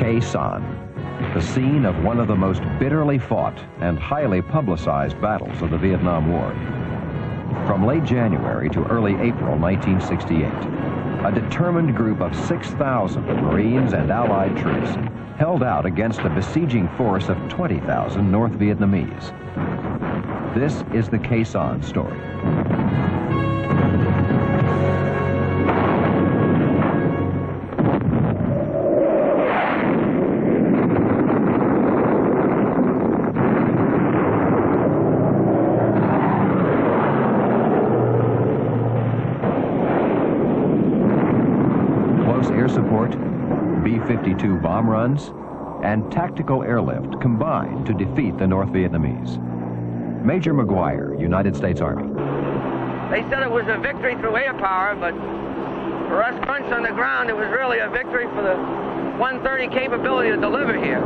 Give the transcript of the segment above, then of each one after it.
Khe Sanh, the scene of one of the most bitterly fought and highly publicized battles of the Vietnam War. From late January to early April 1968, a determined group of 6,000 Marines and Allied troops held out against a besieging force of 20,000 North Vietnamese. This is the Khe Sanh story. Support, B-52 bomb runs, and tactical airlift combined to defeat the North Vietnamese. Major McGuire, United States Army. They said it was a victory through air power, but for us grunts on the ground, it was really a victory for the 130 capability to deliver here.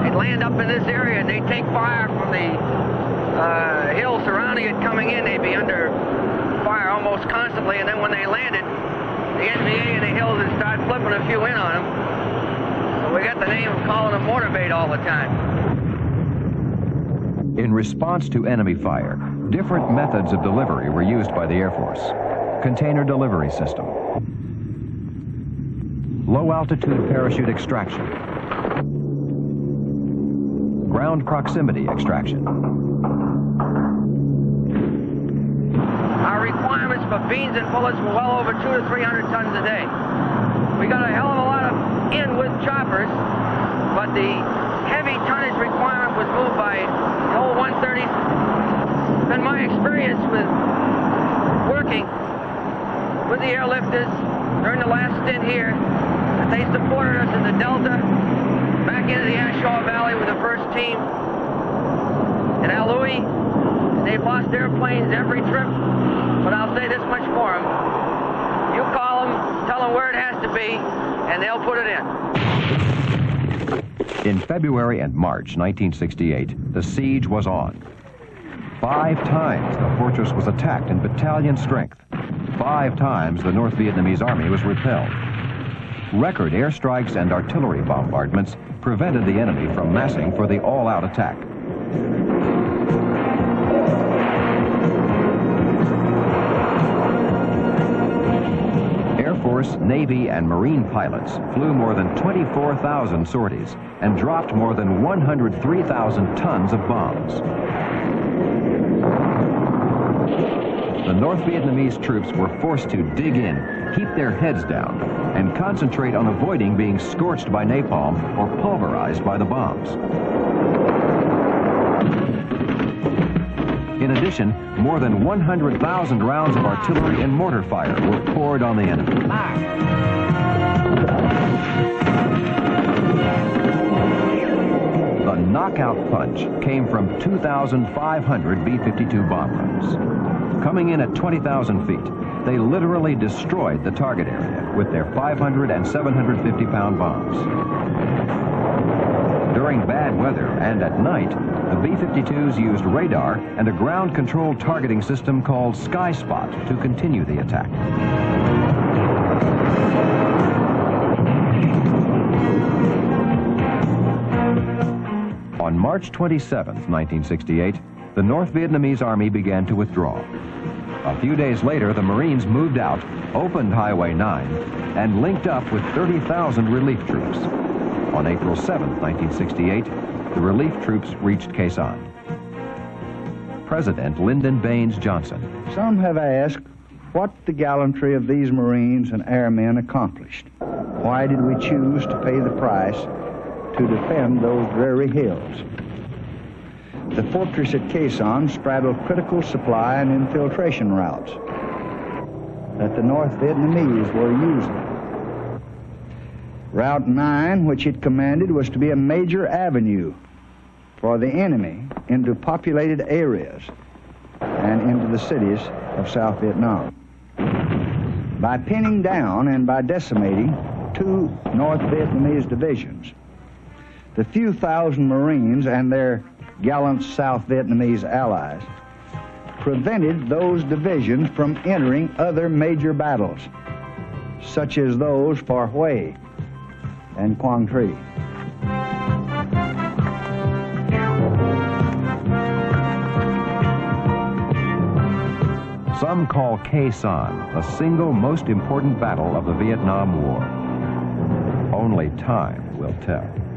They'd land up in this area and they'd take fire from the hill surrounding it coming in. They'd be under fire almost constantly, and then when they landed, the NVA and the hills would start flipping a few in on them. So we got the name of calling them mortar bait all the time. In response to enemy fire, different methods of delivery were used by the Air Force. Container delivery system, low-altitude parachute extraction, ground proximity extraction. Our requirements for beans and bullets were well over 200 to 300 tons a day. We got a hell of a lot of in with choppers, but the heavy tonnage requirement was moved by the old 130s. And my experience with working with the airlifters during the last stint here, that they supported us in the Delta, back into the Ashaw Valley with the first team, in Alui. They've lost airplanes every trip, but I'll say this much for them. You call them, tell them where it has to be, and they'll put it in. In February and March 1968, the siege was on. 5 times the fortress was attacked in battalion strength. 5 times the North Vietnamese army was repelled. Record airstrikes and artillery bombardments prevented the enemy from massing for the all-out attack. Air Force, Navy, and Marine pilots flew more than 24,000 sorties and dropped more than 103,000 tons of bombs. The North Vietnamese troops were forced to dig in, keep their heads down, and concentrate on avoiding being scorched by napalm or pulverized by the bombs. In addition, more than 100,000 rounds of artillery and mortar fire were poured on the enemy. The knockout punch came from 2,500 B-52 bomb runs. Coming in at 20,000 feet, they literally destroyed the target area with their 500 and 750-pound bombs. During bad weather and at night, the B-52s used radar and a ground-controlled targeting system called Sky Spot to continue the attack. On March 27, 1968, the North Vietnamese army began to withdraw. A few days later, the Marines moved out, opened Highway 9, and linked up with 30,000 relief troops. On April 7, 1968, the relief troops reached Khe Sanh. President Lyndon Baines Johnson. Some have asked what the gallantry of these Marines and airmen accomplished. Why did we choose to pay the price to defend those dreary hills? The fortress at Khe Sanh straddled critical supply and infiltration routes that the North Vietnamese were using. Route 9, which it commanded, was to be a major avenue for the enemy into populated areas and into the cities of South Vietnam. By pinning down and by decimating 2 North Vietnamese divisions, the few thousand Marines and their gallant South Vietnamese allies prevented those divisions from entering other major battles, such as those for Hue and Quang Tri. Some call Khe Sanh the single most important battle of the Vietnam War. Only time will tell.